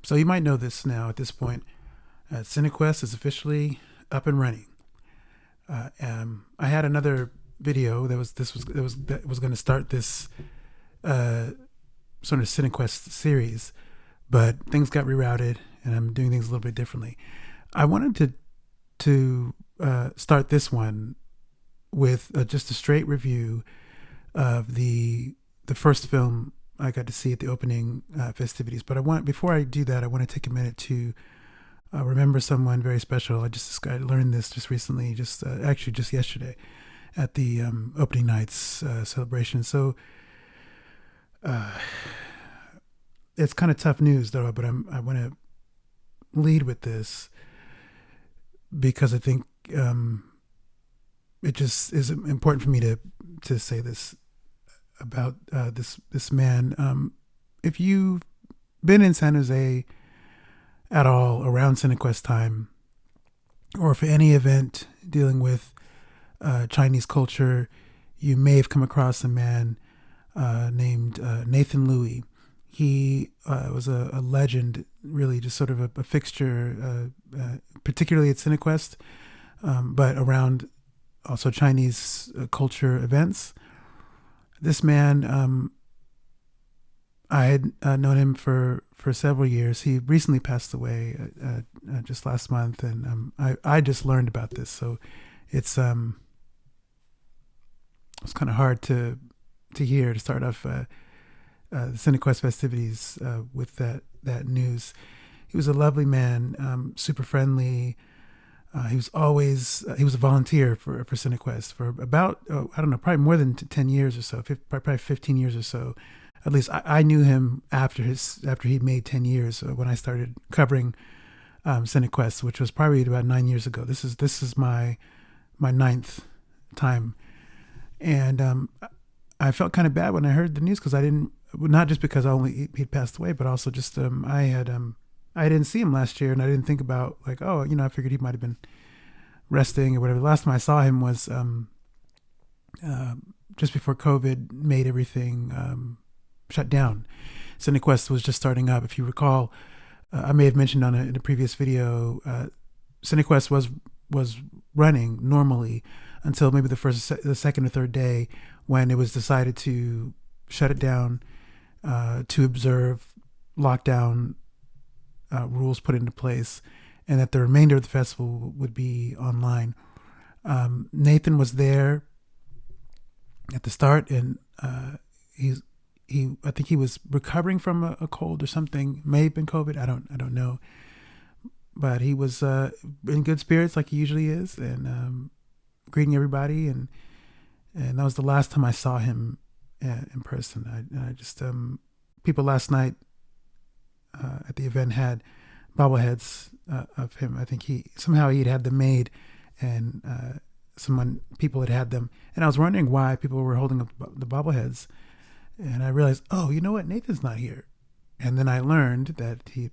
So you might know this now at this point. Cinequest is officially up and running. I had another video that was going to start this sort of Cinequest series, but things got rerouted, and I'm doing things a little bit differently. I wanted to start this one with just a straight review of the first film I got to see at the opening festivities. But before I do that, I want to take a minute to remember someone very special. I learned this just recently, actually just yesterday at the opening night's celebration. So it's kind of tough news though, but I want to lead with this because I think it just is important for me to say this about this man. If you've been in San Jose at all around Cinequest time, or for any event dealing with Chinese culture, you may have come across a man named Nathan Louie. He was a legend, really, just sort of a fixture, particularly at Cinequest, but around also Chinese culture events. This man, I had known him for several years. He recently passed away just last month, and I just learned about this, so it's kind of hard to hear to start off the Cinequest festivities with that news. He was a lovely man, super friendly. He was a volunteer for Cinequest for about, I don't know, probably more than 10 years or so, probably 15 years or so. At least I knew him after he'd made 10 years when I started covering Cinequest, which was probably about 9 years ago. This is my ninth time. And I felt kind of bad when I heard the news because not just because he'd passed away, but also just I didn't see him last year, and I didn't think about I figured he might have been resting or whatever. The last time I saw him was just before COVID made everything shut down. Cinequest was just starting up. If you recall, I may have mentioned in a previous video, Cinequest was running normally until maybe the second or third day when it was decided to shut it down to observe lockdown rules put into place, and that the remainder of the festival would be online. Nathan was there at the start, and I think he was recovering from a cold or something. May have been COVID. I don't know, but he was in good spirits like he usually is, and greeting everybody, and that was the last time I saw him in person. I just people last night at the event had bobbleheads of him. I think he'd had them made, and people had them, and I was wondering why people were holding up the bobbleheads, and I realized, oh, you know what, Nathan's not here, and then I learned that he'd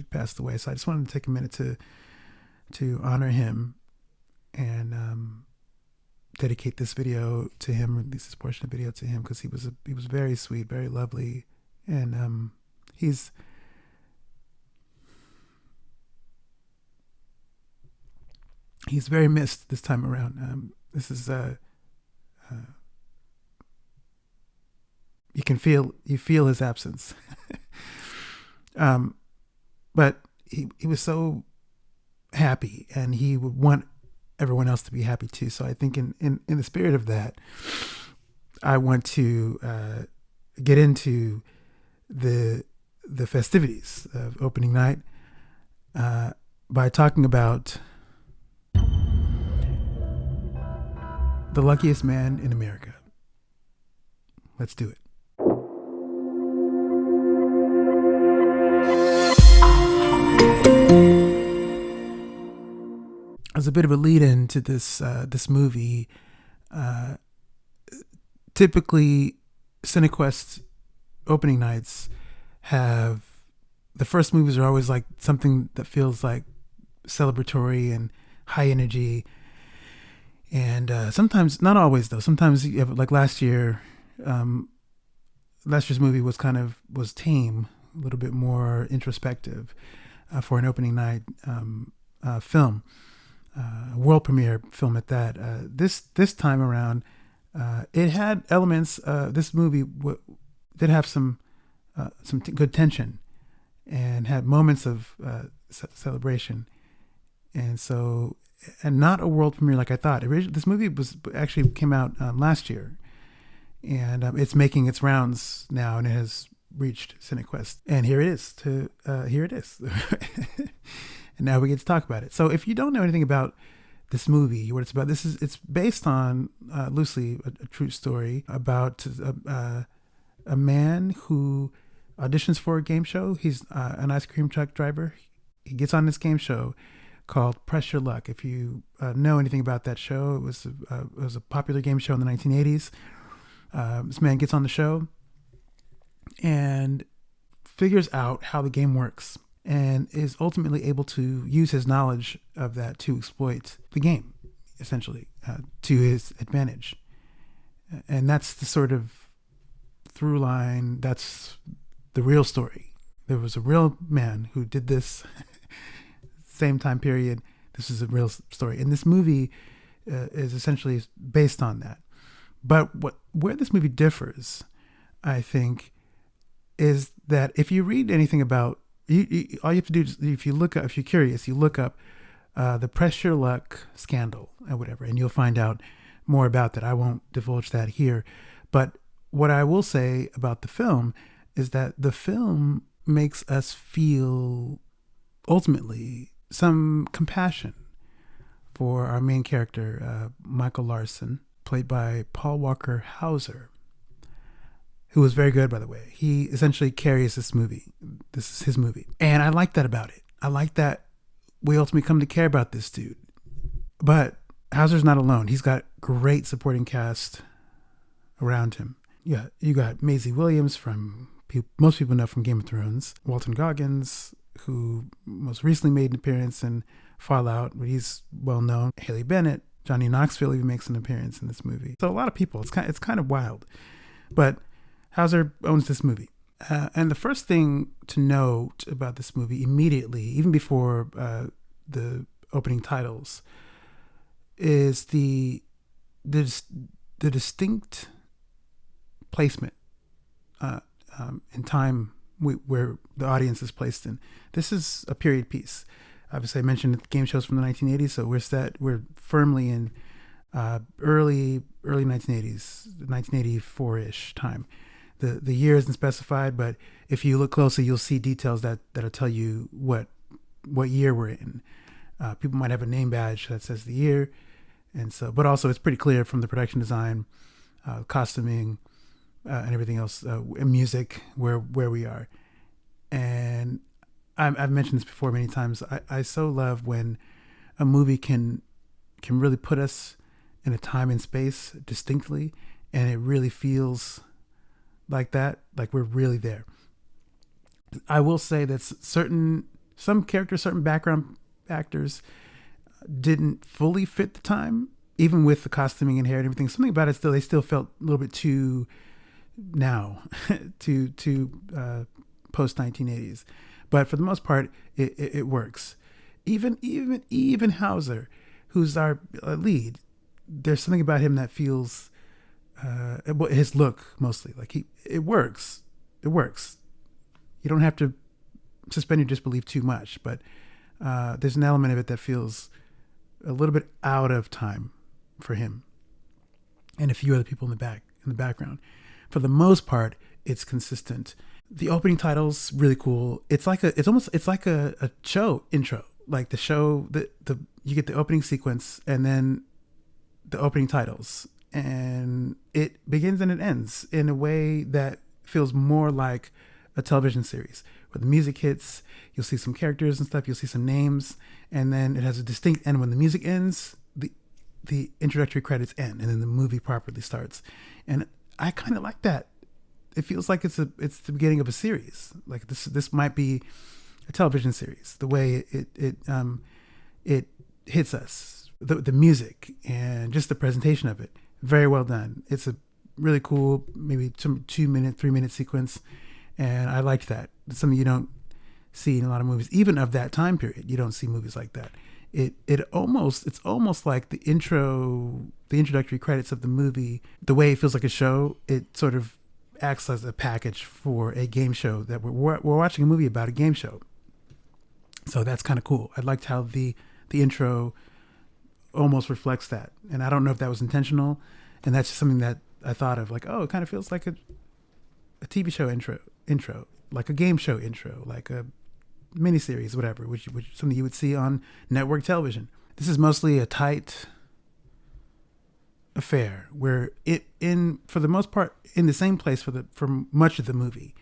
passed away. So I just wanted to take a minute to honor him and dedicate this video to him, or at least this portion of the video to him, because he was very sweet, very lovely, and he's very missed this time around. This is you feel his absence. But he was so happy, and he would want everyone else to be happy too. So I think in the spirit of that, I want to get into the festivities of opening night by talking about the luckiest man in America. Let's do it. As a bit of a lead-in to this movie, typically Cinequest opening nights have the first movies are always like something that feels like celebratory and high energy. And sometimes, not always though, sometimes you have, like last year's movie was tame, a little bit more introspective for an opening night film, world premiere film at that. This time around, it had elements. This movie did have some good tension and had moments of celebration, and not a world premiere like I thought. This movie actually came out last year, and it's making its rounds now, and it has reached Cinequest. And here it is. Here it is. And now we get to talk about it. So if you don't know anything about this movie, what it's about, it's based on loosely a true story about a man who auditions for a game show. He's an ice cream truck driver. He gets on this game show called Press Your Luck. If you know anything about that show, it was a popular game show in the 1980s. This man gets on the show and figures out how the game works, and is ultimately able to use his knowledge of that to exploit the game, essentially, to his advantage. And that's the sort of through line. That's the real story. There was a real man who did this same time period. This is a real story. And this movie is essentially based on that. But where this movie differs, I think, is that if you read anything about, all you have to do is, if you're curious, you look up the Press Your Luck scandal or whatever, and you'll find out more about that. I won't divulge that here. But what I will say about the film is that the film makes us feel, ultimately, some compassion for our main character, Michael Larson, played by Paul Walker Hauser, who was very good, by the way. He essentially carries this movie. This is his movie. And I like that about it. I like that we ultimately come to care about this dude. But Hauser's not alone. He's got great supporting cast around him. Yeah, you got Maisie Williams most people know from Game of Thrones. Walton Goggins, who most recently made an appearance in Fallout, but he's well known. Haley Bennett, Johnny Knoxville even makes an appearance in this movie. So a lot of people. It's kind of wild. But Hauser owns this movie. And the first thing to note about this movie immediately, even before the opening titles, is the distinct placement in time where the audience is placed in. This is a period piece. Obviously, I mentioned the game shows from the 1980s, so we're firmly in early 1980s, 1984-ish time. The year isn't specified, but if you look closely, you'll see details that'll tell you what year we're in. People might have a name badge that says the year, and so, but also it's pretty clear from the production design, costuming, and everything else, music, where we are. And I've mentioned this before many times. I so love when a movie can really put us in a time and space distinctly, and it really feels like that, like we're really there. I will say that some characters, certain background actors didn't fully fit the time, even with the costuming and hair and everything. Something about it they still felt a little bit too now, to post 1980s. But for the most part, it works. Even Hauser, who's our lead, there's something about him that feels, his look mostly, like it works. It works. You don't have to suspend your disbelief too much, but there's an element of it that feels a little bit out of time for him and a few other people in the background. For the most part, it's consistent. The opening title's really cool. It's like a show intro. Like the show, you get the opening sequence and then the opening titles, and it begins and it ends in a way that feels more like a television series, where the music hits, you'll see some characters and stuff, you'll see some names, and then it has a distinct end. When the music ends, the introductory credits end, and then the movie properly starts. And I kind of like that. It feels like it's the beginning of a series. Like this might be a television series. The way it hits us, the music and just the presentation of it, very well done. It's a really cool, maybe 2-minute, 3-minute sequence, And I liked that. It's something you don't see in a lot of movies, even of that time period. You don't see movies like that. It's almost like the introductory credits of the movie, the way it feels like a show, it sort of acts as a package for a game show that we're watching a movie about a game show. So that's kind of cool. I liked how the intro almost reflects that. And I don't know if that was intentional. And that's just something that I thought of, like, oh, it kind of feels like a TV show intro, like a game show intro, like a miniseries, whatever, which something you would see on network television. This is mostly a tight affair where for the most part, in the same place for much of the movie,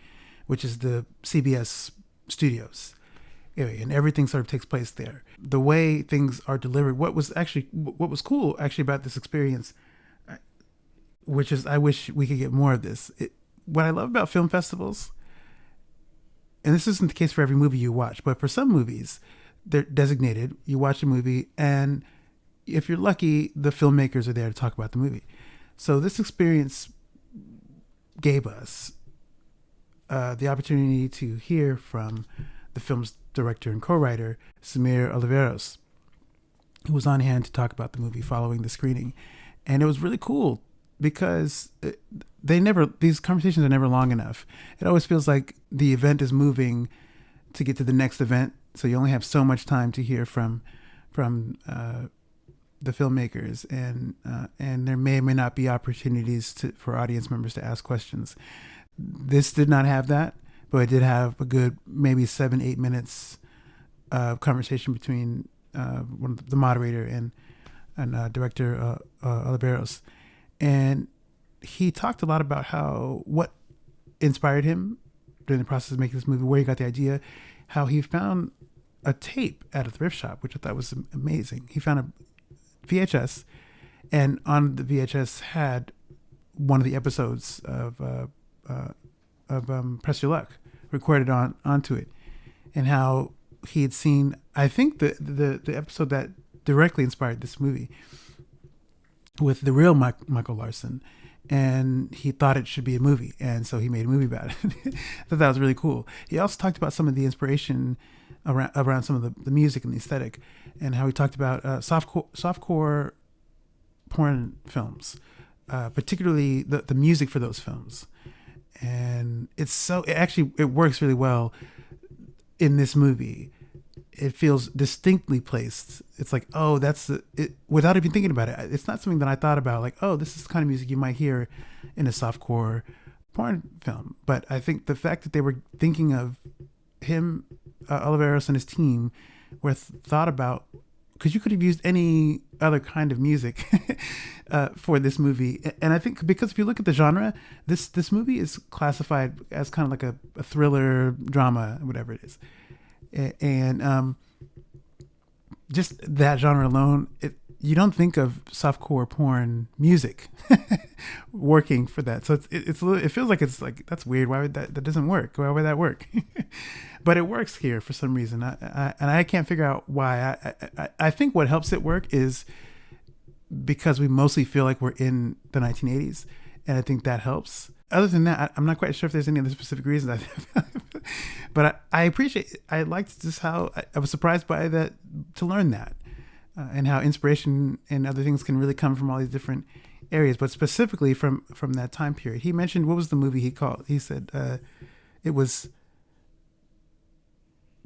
which is the CBS studios area, and everything sort of takes place there. The way things are delivered, what was cool actually about this experience, which is, I wish we could get more of this. What I love about film festivals, and this isn't the case for every movie you watch, but for some movies, they're designated. You watch a movie, and if you're lucky, the filmmakers are there to talk about the movie. So this experience gave us the opportunity to hear from the film's director and co-writer, Samir Oliveros, who was on hand to talk about the movie following the screening. And it was really cool because these conversations are never long enough. It always feels like the event is moving to get to the next event. So you only have so much time to hear from the filmmakers, and there may or may not be opportunities for audience members to ask questions. This did not have that, but it did have a good maybe 7-8 minutes of conversation between the moderator and director Oliveros. And he talked a lot about what inspired him during the process of making this movie, where he got the idea, how he found a tape at a thrift shop, which I thought was amazing. He found a VHS, and on the VHS had one of the episodes of Press Your Luck recorded onto it, and how he had seen, I think, the episode that directly inspired this movie with the real Michael Larson, and he thought it should be a movie, and so he made a movie about it. I thought that was really cool. He also talked about some of the inspiration around some of the music and the aesthetic, and how he talked about softcore porn films, particularly the music for those films. And it works really well in this movie. It feels distinctly placed. It's like, oh, without even thinking about it. It's not something that I thought about, like, oh, this is the kind of music you might hear in a softcore porn film. But I think the fact that they were thinking of him, Oliveros and his team, were thought about, because you could have used any other kind of music for this movie. And I think because if you look at the genre, this movie is classified as kind of like a thriller, drama, whatever it is. And just that genre alone, you don't think of softcore porn music working for that. So it feels like it's like, that's weird. Why would that doesn't work? Why would that work? But it works here for some reason. I can't figure out why. I think what helps it work is because we mostly feel like we're in the 1980s. And I think that helps. Other than that, I'm not quite sure if there's any other specific reasons. But I liked just how I was surprised by that, to learn that, and how inspiration and other things can really come from all these different areas, but specifically from that time period. He mentioned, what was the movie he said it was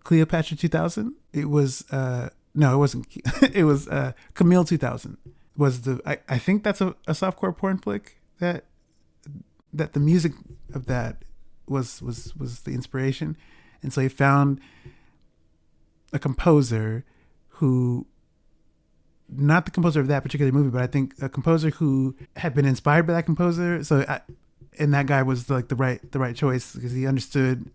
Cleopatra 2000. It was no, it wasn't. It was Camille 2000. I think that's a softcore porn flick that the music of that was the inspiration. And so he found a composer who, not the composer of that particular movie, but I think a composer who had been inspired by that composer. And that guy was like the right choice, because he understood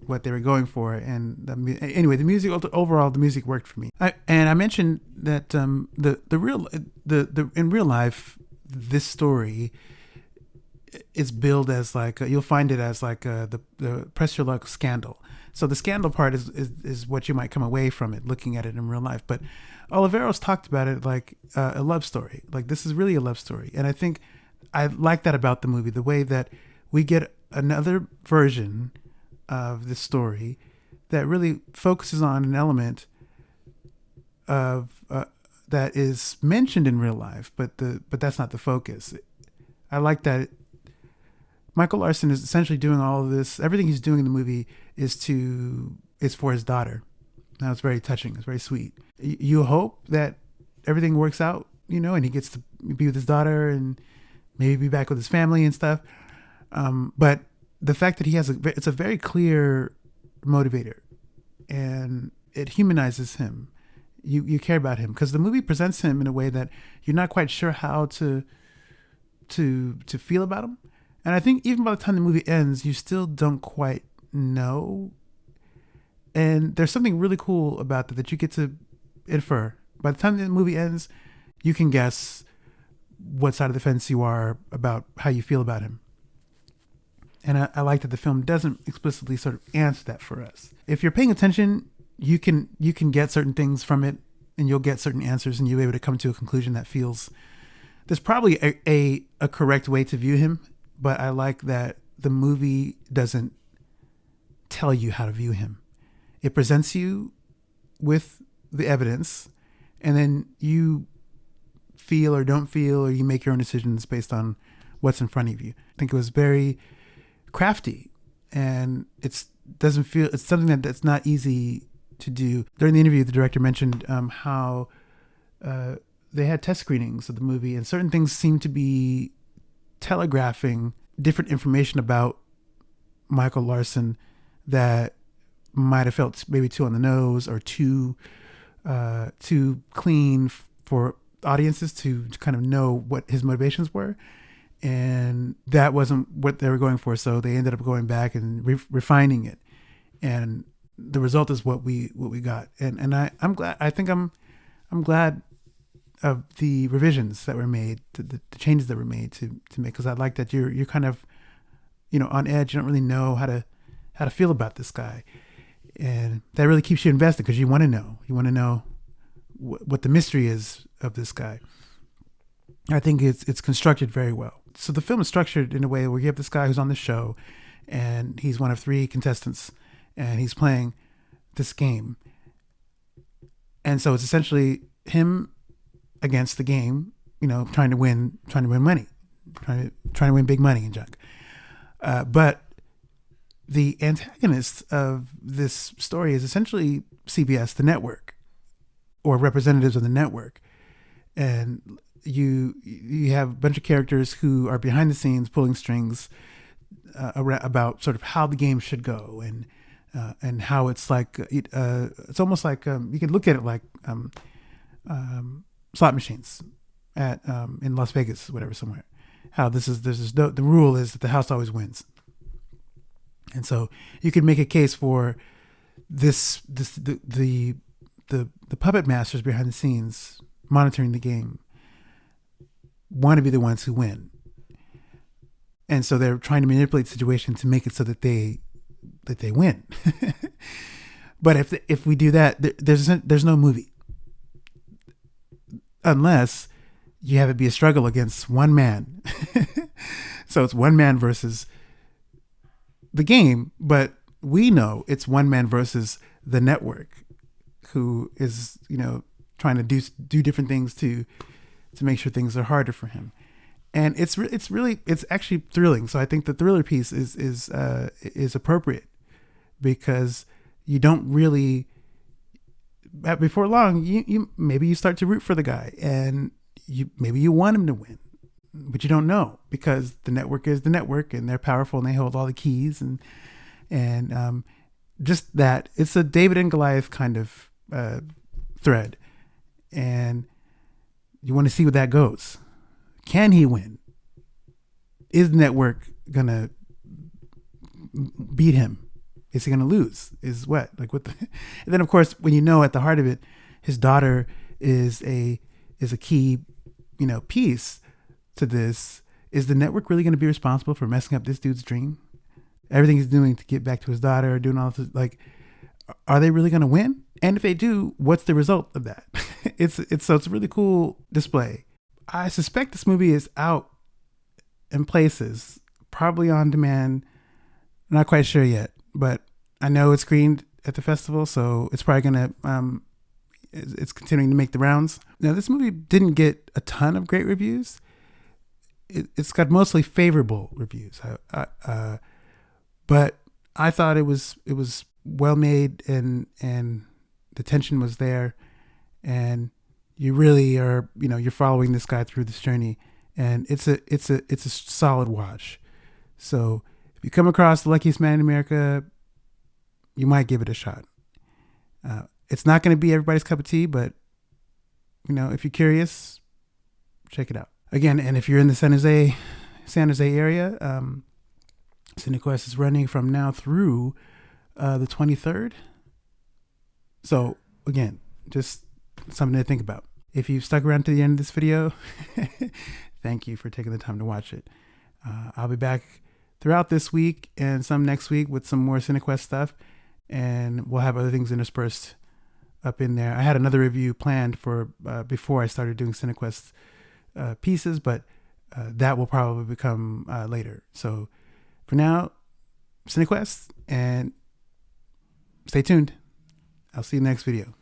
what they were going for. And anyway, the music overall, the music worked for me. I mentioned that in real life, this story is billed as like, you'll find it as like the Press Your Luck scandal. So the scandal part is what you might come away from it, looking at it in real life. But Oliveros talked about it like a love story. Like, this is really a love story. And I think I like that about the movie, the way that we get another version of the story that really focuses on an element of that is mentioned in real life, but that's not the focus. I like that Michael Larson is essentially doing all of this. Everything he's doing in the movie is for his daughter. Now it's very touching. It's very sweet. You hope that everything works out, and he gets to be with his daughter and maybe be back with his family and stuff. But the fact that it's a very clear motivator, and it humanizes him. You care about him because the movie presents him in a way that you're not quite sure how to feel about him. And I think even by the time the movie ends, you still don't quite know. And there's something really cool about that you get to infer. By the time the movie ends, you can guess what side of the fence you are about how you feel about him. And I like that the film doesn't explicitly sort of answer that for us. If you're paying attention, you can get certain things from it, and you'll get certain answers, and you'll be able to come to a conclusion that feels there's probably a correct way to view him. But I like that the movie doesn't tell you how to view him. It presents you with the evidence, and then you feel or don't feel, or you make your own decisions based on what's in front of you. I think it was very crafty, and it's something that's not easy to do. During the interview, the director mentioned how they had test screenings of the movie, and certain things seemed to be telegraphing different information about Michael Larson that might have felt maybe too on the nose or too clean for audiences to kind of know what his motivations were. And that wasn't what they were going for. So they ended up going back and refining it. And the result is what we got. And I'm glad. I think I'm glad of the revisions that were made, the changes that were made to make, because I like that you're kind of, on edge. You don't really know how to feel about this guy, and that really keeps you invested because you want to know. You want to know what the mystery is of this guy. I think it's constructed very well. So the film is structured in a way where you have this guy who's on the show, and he's one of 3 contestants, and he's playing this game. And so it's essentially him against the game, trying to win money, trying to win big money and junk. But the antagonist of this story is essentially CBS, the network, or representatives of the network. And you have a bunch of characters who are behind the scenes pulling strings about sort of how the game should go, and how it's like it's almost like you can look at it like slot machines at in Las Vegas, whatever, somewhere. How the rule is that the house always wins, and so you could make a case for the puppet masters behind the scenes monitoring the game want to be the ones who win, and so they're trying to manipulate the situation to make it so that they win. But if we do that, there's no movie, unless you have it be a struggle against one man. So it's one man versus the game, but we know it's one man versus the network, who is trying to do different things to make sure things are harder for him. And it's actually thrilling. So I think the thriller piece is appropriate, because you don't really, before long, you maybe you start to root for the guy, and maybe you want him to win, but you don't know, because the network is the network, and they're powerful, and they hold all the keys, and just that it's a David and Goliath kind of thread, and you want to see where that goes. Can he win? Is the network gonna beat him? Is he gonna lose? Is what? Like what? And then of course, when at the heart of it, his daughter is a key, piece to this. Is the network really going to be responsible for messing up this dude's dream? Everything he's doing to get back to his daughter, doing all this, like, are they really going to win? And if they do, what's the result of that? It's a really cool display. I suspect this movie is out in places, probably on demand, I'm not quite sure yet, but I know it's screened at the festival, so it's probably gonna it's continuing to make the rounds. Now, this movie didn't get a ton of great reviews. It's got mostly favorable reviews, but I thought it was well made, and the tension was there, and you really are, you're following this guy through this journey, and it's a solid watch. So if you come across The Luckiest Man in America, you might give it a shot. It's not going to be everybody's cup of tea, but if you're curious, check it out. Again, and if you're in the San Jose area, Cinequest is running from now through the 23rd. So again, just something to think about. If you've stuck around to the end of this video, thank you for taking the time to watch it. I'll be back throughout this week and some next week with some more Cinequest stuff, and we'll have other things interspersed up in there. I had another review planned for before I started doing Cinequest pieces, but that will probably become later. So for now, Cinequest, and stay tuned. I'll see you in the next video.